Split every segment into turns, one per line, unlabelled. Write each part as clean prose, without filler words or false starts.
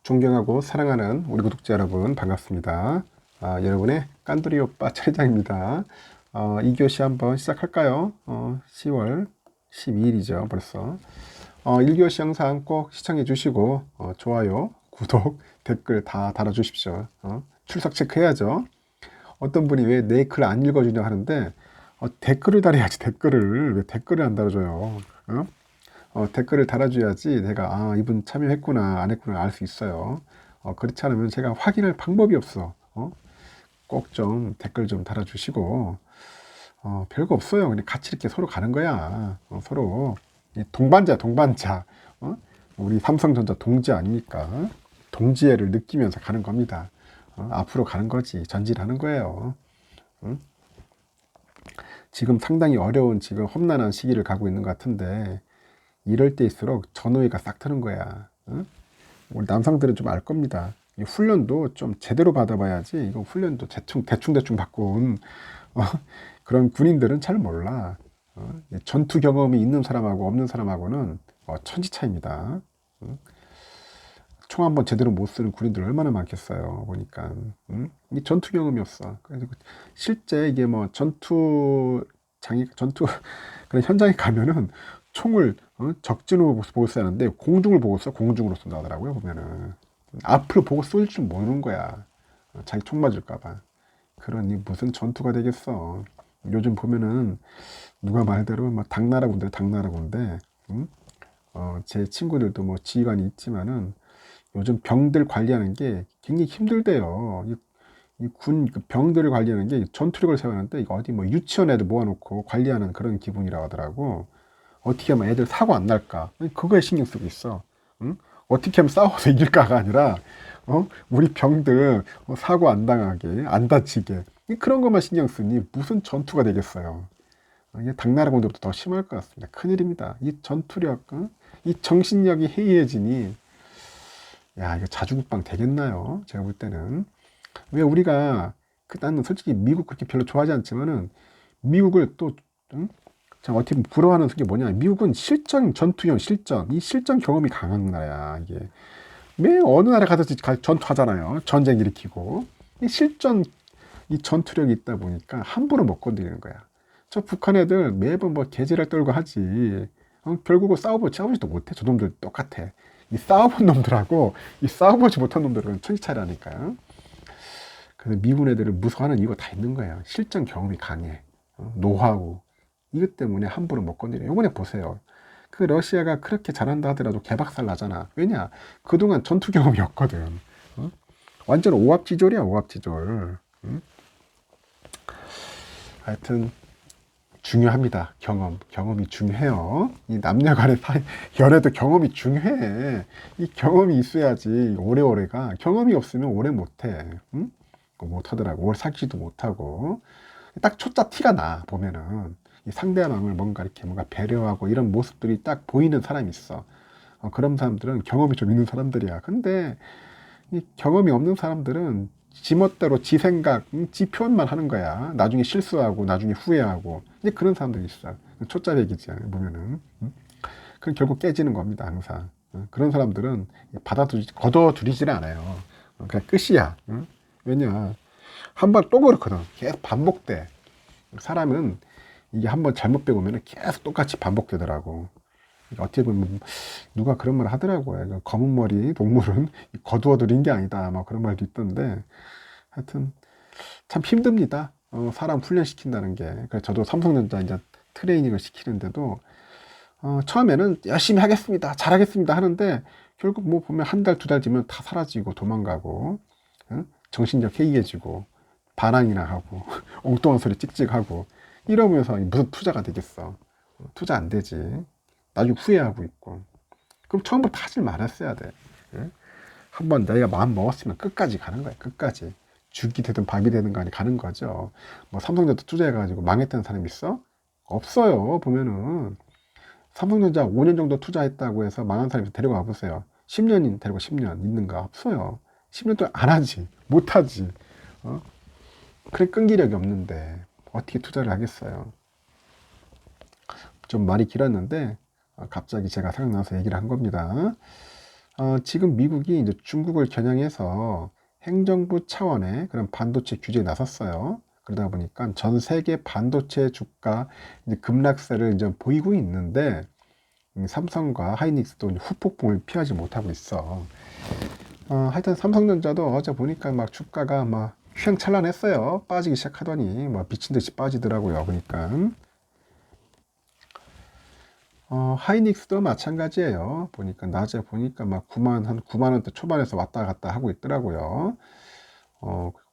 존경하고 사랑하는 우리 구독자 여러분 반갑습니다. 여러분의 깐두리 오빠 차례장입니다. 2교시 한번 시작할까요? 10월 12일이죠 벌써. 1교시 영상 꼭 시청해 주시고 좋아요, 구독, 댓글 다 달아주십시오. 출석 체크해야죠. 어떤 분이 왜 내 글 안 읽어주냐 하는데 댓글을 달아야지. 댓글을 왜 댓글을 안 달아줘요? 댓글을 달아줘야지 내가 이분 참여했구나 안 했구나 알 수 있어요. 그렇지 않으면 제가 확인할 방법이 없어. 꼭 좀 댓글 좀 달아주시고 별거 없어요. 그냥 같이 이렇게 서로 가는 거야. 서로 동반자. 우리 삼성전자 동지 아닙니까? 동지애를 느끼면서 가는 겁니다. 앞으로 가는 거지. 전진하는 거예요. 지금 상당히 어려운 지금 험난한 시기를 가고 있는 것 같은데 이럴 때일수록 전우회가 싹 트는 거야. 우리 남성들은 좀 알 겁니다. 이 훈련도 좀 제대로 받아봐야지. 이거 훈련도 대충 받고 온 그런 군인들은 잘 몰라. 전투 경험이 있는 사람하고 없는 사람하고는 천지 차이입니다. 총 한번 제대로 못 쓰는 군인들 얼마나 많겠어요. 보니까 이 전투 경험이 없어. 그래서 실제 이게 뭐 전투 그런 현장에 가면은 총을 적진으로 보고 쏘는데 공중을 보고 써. 공중으로 쏜다 하더라고요. 보면은 앞을 보고 쏠 줄 모르는 거야. 자기 총 맞을까봐. 그러니 무슨 전투가 되겠어. 요즘 보면은 누가 말대로 막 당나라군데 제 친구들도 뭐 지휘관이 있지만은 요즘 병들 관리하는 게 굉장히 힘들대요. 군 병들을 관리하는 게 전투력을 세우는데 이거 어디 뭐 유치원 애들 모아놓고 관리하는 그런 기분이라고 하더라고. 어떻게 하면 애들 사고 안 날까? 그거에 신경 쓰고 있어. 응? 어떻게 하면 싸워서 이길까가 아니라 우리 병들 사고 안 당하게, 안 다치게 그런 것만 신경 쓰니 무슨 전투가 되겠어요. 이게 당나라 군대보다 더 심할 것 같습니다. 큰일입니다. 이 전투력, 이 정신력이 해이해지니 야, 이거 자주국방 되겠나요? 제가 볼 때는. 왜 우리가 나는 솔직히 미국 그렇게 별로 좋아하지 않지만은 미국을 또 참 어떻게 보면 부러워하는 게 뭐냐? 미국은 전투형 실전, 이 실전 경험이 강한 나라야. 이게 매 어느 나라 가든지 전투하잖아요. 전쟁 일으키고 이 전투력이 있다 보니까 함부로 못 건드리는 거야. 저 북한 애들 매번 뭐 개지랄 떨고 하지. 결국은 싸우지도 못해. 저 놈들 똑같아. 이 싸워본 놈들하고 이 싸워보지 못한 놈들은 천지차이라니까요. 그래서 미군 애들을 무서워하는 이유가 다 있는 거예요. 실전 경험이 강해. 노하우. 이것 때문에 함부로 못 건드려. 요번에 보세요. 그 러시아가 그렇게 잘한다 하더라도 개박살 나잖아. 왜냐? 그동안 전투 경험이 없거든. 완전 오합지졸이야, 오합지졸. 하여튼 중요합니다. 경험이 중요해요. 이 남녀 간의 연애도 경험이 중요해. 이 경험이 있어야지 오래오래가. 경험이 없으면 오래 못해. 못하더라고. 오래 사귀지도 못하고. 딱 초짜 티가 나 보면은 이 상대방을 뭔가 배려하고 이런 모습들이 딱 보이는 사람이 있어. 그런 사람들은 경험이 좀 있는 사람들이야. 근데 이 경험이 없는 사람들은 지멋대로 지 생각, 지 표현만 하는 거야. 나중에 실수하고 나중에 후회하고 이제 그런 사람들이 있어. 초짜배기지 보면은. 그럼 결국 깨지는 겁니다. 항상. 그런 사람들은 거둬들이지는 않아요. 그냥 끝이야. 왜냐? 한 번 또 그렇거든. 계속 반복돼. 사람은 이게 한번 잘못 배우면 계속 똑같이 반복되더라고. 어떻게 보면 누가 그런 말 하더라고요. 검은 머리 동물은 거두어들인 게 아니다. 막 그런 말도 있던데 하여튼 참 힘듭니다. 사람 훈련시킨다는 게. 그래서 저도 삼성전자 이제 트레이닝을 시키는데도 처음에는 열심히 하겠습니다. 잘하겠습니다 하는데 결국 뭐 보면 한 달, 두 달 뒤면 다 사라지고 도망가고 정신력 해이해지고 반항이나 하고 엉뚱한 소리 찍찍하고 이러면서 무슨 투자가 되겠어. 투자 안 되지. 나중에 후회하고 있고. 그럼 처음부터 하지 말았어야 돼. 한번 내가 마음 먹었으면 끝까지 가는 거야. 끝까지. 죽이 되든 밥이 되든 간에 가는 거죠. 뭐 삼성전자 투자해가지고 망했다는 사람이 있어? 없어요. 보면은 삼성전자 5년 정도 투자했다고 해서 망한 사람이 데려가 보세요. 10년인 데리고 10년 있는가? 없어요. 10년 동안 안 하지. 못 하지. 그래 끈기력이 없는데 어떻게 투자를 하겠어요. 좀 말이 길었는데 갑자기 제가 생각나서 얘기를 한 겁니다. 지금 미국이 이제 중국을 겨냥해서 행정부 차원의 그런 반도체 규제에 나섰어요. 그러다 보니까 전 세계 반도체 주가 이제 급락세를 이제 보이고 있는데, 삼성과 하이닉스도 후폭풍을 피하지 못하고 있어. 하여튼 삼성전자도 어제 보니까 막 주가가 막 휘황찬란했어요. 빠지기 시작하더니 뭐 미친 듯이 빠지더라고요. 그러니까 하이닉스도 마찬가지예요. 보니까 낮에 보니까 막 9만 원대 초반에서 왔다 갔다 하고 있더라고요.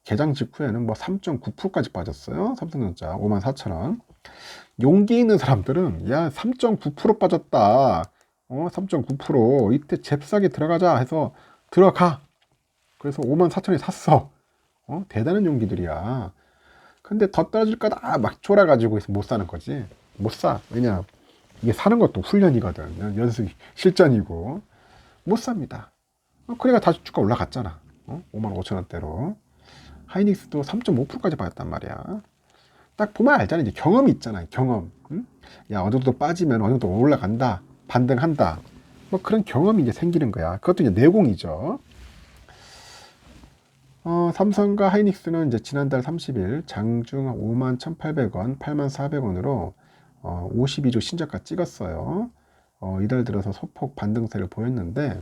개장 직후에는 뭐 3.9%까지 빠졌어요. 삼성전자 54,000원. 용기 있는 사람들은 야 3.9% 빠졌다. 3.9% 이때 잽싸게 들어가자 해서 들어가. 그래서 54,000원에 샀어. 대단한 용기들이야. 근데 더 떨어질 거다 막 졸아가지고 못 사는 거지. 못 사. 왜냐? 이게 사는 것도 훈련이거든. 연습, 실전이고. 못 삽니다. 그러니까 다시 주가 올라갔잖아. 55,000원대로. 하이닉스도 3.5%까지 받았단 말이야. 딱 보면 알잖아. 이제 경험이 있잖아. 경험. 응? 야, 어느 정도 빠지면 어느 정도 올라간다. 반등한다. 뭐 그런 경험이 이제 생기는 거야. 그것도 이제 내공이죠. 삼성과 하이닉스는 이제 지난달 30일 장중 51,800원, 84,400원으로 52주 신저가 찍었어요. 이달 들어서 소폭 반등세를 보였는데,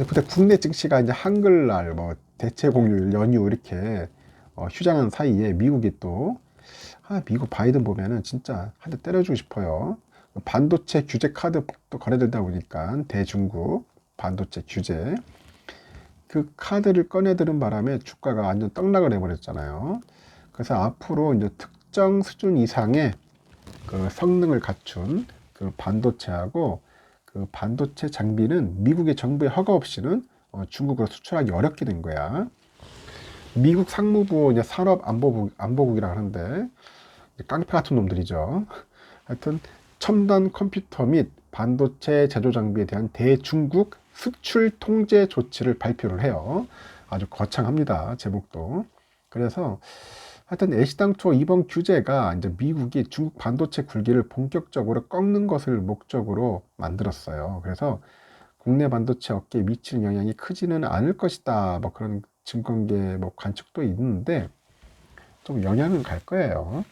그때 국내 증시가 이제 한글날, 뭐 대체 공휴일, 연휴 이렇게 휴장한 사이에 미국이 또, 미국 바이든 보면은 진짜 한 대 때려주고 싶어요. 반도체 규제 카드도 거래되다 보니까 대중국 반도체 규제 그 카드를 꺼내드는 바람에 주가가 완전 떡락을 해버렸잖아요. 그래서 앞으로 이제 특정 수준 이상의 그 성능을 갖춘 그 반도체하고 그 반도체 장비는 미국의 정부의 허가 없이는 중국으로 수출하기 어렵게 된 거야. 미국 상무부 이제 산업안보국이라 하는데 깡패 같은 놈들이죠. 하여튼 첨단 컴퓨터 및 반도체 제조 장비에 대한 대중국 수출 통제 조치를 발표를 해요. 아주 거창합니다. 제목도. 그래서 하여튼 애시당초 이번 규제가 이제 미국이 중국 반도체 굴기를 본격적으로 꺾는 것을 목적으로 만들었어요. 그래서 국내 반도체 업계에 미치는 영향이 크지는 않을 것이다. 뭐 그런 증권계 뭐 관측도 있는데 좀 영향은 갈 거예요.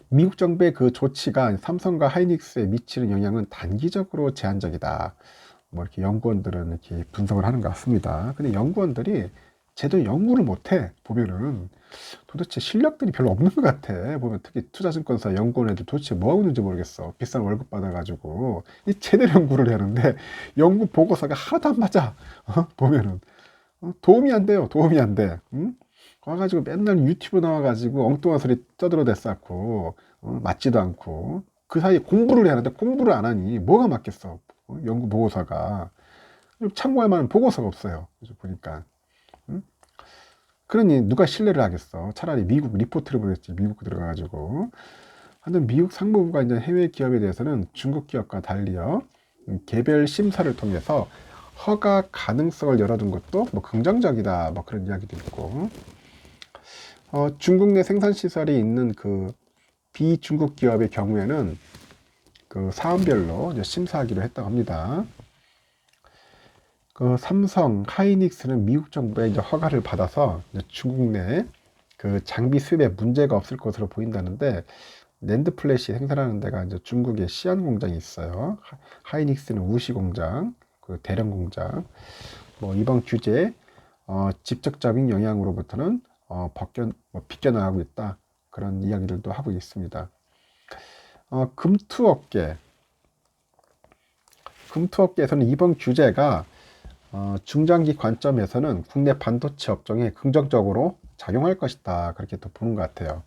미국 정부의 그 조치가 삼성과 하이닉스에 미치는 영향은 단기적으로 제한적이다. 뭐 이렇게 연구원들은 이렇게 분석을 하는 것 같습니다. 근데 연구원들이 제대로 연구를 못해. 보면은 도대체 실력들이 별로 없는 것 같아. 보면 특히 투자증권사 연구원 애들 도대체 뭐 하고 있는지 모르겠어. 비싼 월급 받아가지고 이 제대로 연구를 하는데 연구 보고서가 하나도 안 맞아. 보면은 도움이 안 돼요. 도움이 안 돼. 응? 와가지고 맨날 유튜브 나와가지고 엉뚱한 소리 떠들어댔었고 맞지도 않고 그 사이에 공부를 해야 하는데 공부를 안 하니 뭐가 맞겠어. 연구 보고서가 참고할 만한 보고서가 없어요. 그래서 보니까 응? 그러니 누가 신뢰를 하겠어. 차라리 미국 리포트를 보냈지. 미국 들어가가지고 하여튼 미국 상무부가 이제 해외 기업에 대해서는 중국 기업과 달리요 개별 심사를 통해서 허가 가능성을 열어둔 것도 뭐 긍정적이다. 뭐 그런 이야기도 있고 중국 내 생산 시설이 있는 그 비중국 기업의 경우에는 그 사안별로 이제 심사하기로 했다고 합니다. 그 삼성, 하이닉스는 미국 정부의 이제 허가를 받아서 이제 중국 내 그 장비 수입에 문제가 없을 것으로 보인다는데 낸드 플래시 생산하는 데가 이제 중국에 시안 공장이 있어요. 하이닉스는 우시 공장, 그 대령 공장. 뭐 이번 규제 직접적인 영향으로부터는 비껴나가고 있다. 그런 이야기들도 하고 있습니다. 금투업계에서는 이번 규제가 중장기 관점에서는 국내 반도체 업종에 긍정적으로 작용할 것이다. 그렇게 또 보는 것 같아요.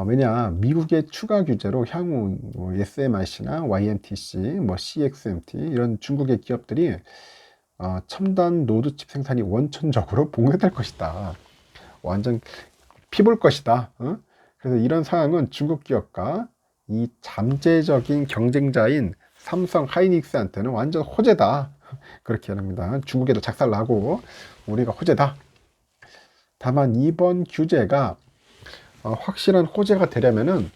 왜냐 미국의 추가 규제로 향후 뭐 SMIC나 YMTC, 뭐 CXMT 이런 중국의 기업들이 첨단 노드칩 생산이 원천적으로 봉쇄될 것이다. 완전 피볼 것이다. 그래서 이런 상황은 중국 기업과 이 잠재적인 경쟁자인 삼성 하이닉스한테는 완전 호재다. 그렇게 합니다. 중국에도 작살나고 우리가 호재다. 다만 이번 규제가 확실한 호재가 되려면은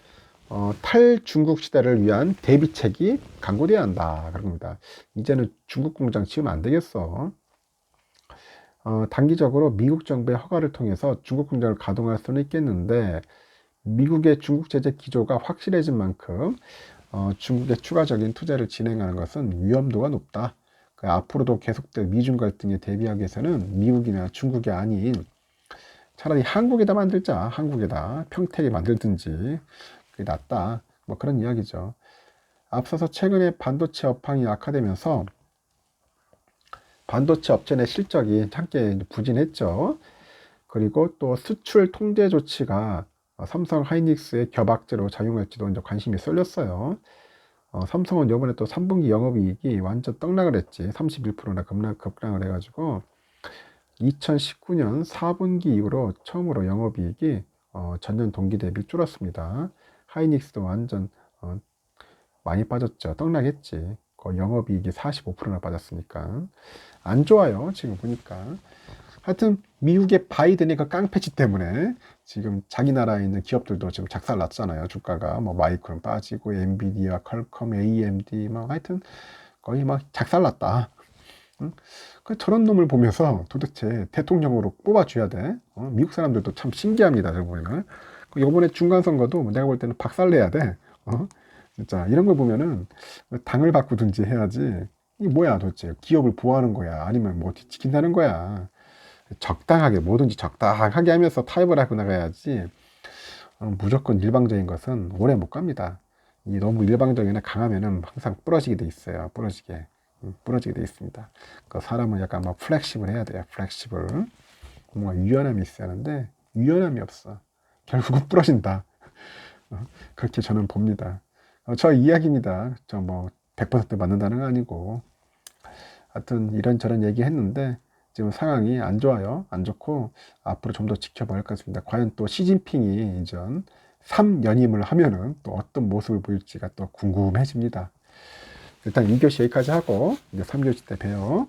탈중국 시대를 위한 대비책이 강구돼야 한다. 그런 겁니다. 이제는 중국 공장 지으면 안 되겠어. 단기적으로 미국 정부의 허가를 통해서 중국 공장을 가동할 수는 있겠는데, 미국의 중국 제재 기조가 확실해진 만큼 중국의 추가적인 투자를 진행하는 것은 위험도가 높다. 앞으로도 계속될 미중 갈등에 대비하기 위해서는 미국이나 중국이 아닌 차라리 한국에다 만들자. 한국에다 평택에 만들든지 그게 낫다. 뭐 그런 이야기죠. 앞서서 최근에 반도체 업황이 악화되면서 반도체 업체 내 실적이 함께 부진했죠. 그리고 또 수출 통제 조치가 삼성 하이닉스의 겨박제로 작용할지도 이제 관심이 쏠렸어요. 삼성은 이번에 또 3분기 영업이익이 완전 떡락을 했지. 31%나 급락을 해가지고 2019년 4분기 이후로 처음으로 영업이익이 전년 동기 대비 줄었습니다. 하이닉스도 완전 많이 빠졌죠. 떡락했지. 거의 영업이익이 45%나 빠졌으니까 안 좋아요. 지금 보니까. 하여튼 미국의 바이든의 그 깡패짓 때문에 지금 자기 나라에 있는 기업들도 지금 작살났잖아요. 주가가 뭐 마이크론 빠지고 엔비디아, 퀄컴, AMD 뭐 하여튼 거의 막 작살났다. 응? 저런 놈을 보면서 도대체 대통령으로 뽑아줘야 돼. 미국 사람들도 참 신기합니다. 저거 보면. 이번에 중간선거도 내가 볼 때는 박살내야 돼. 진짜 이런 거 보면은 당을 바꾸든지 해야지. 이 뭐야 도대체 기업을 보호하는 거야 아니면 뭐 어떻게 지킨다는 거야. 적당하게 뭐든지 적당하게 하면서 타협을 하고 나가야지. 무조건 일방적인 것은 오래 못 갑니다. 이 너무 일방적이나 강하면은 항상 부러지게 돼 있어요. 부러지게 돼 있습니다. 그 사람은 약간 막 플렉시블 해야 돼요. 플렉시블. 뭔가 유연함이 있어야 하는데 유연함이 없어. 결국은 부러진다. 그렇게 저는 봅니다. 저 이야기입니다. 저 뭐 100% 맞는다는 건 아니고 하여튼 이런저런 얘기 했는데 지금 상황이 안 좋아요. 안 좋고 앞으로 좀 더 지켜봐야 할 것 같습니다. 과연 또 시진핑이 이전 3연임을 하면은 또 어떤 모습을 보일지가 또 궁금해집니다. 일단 2교시 여기까지 하고 이제 3교시 때 봬요.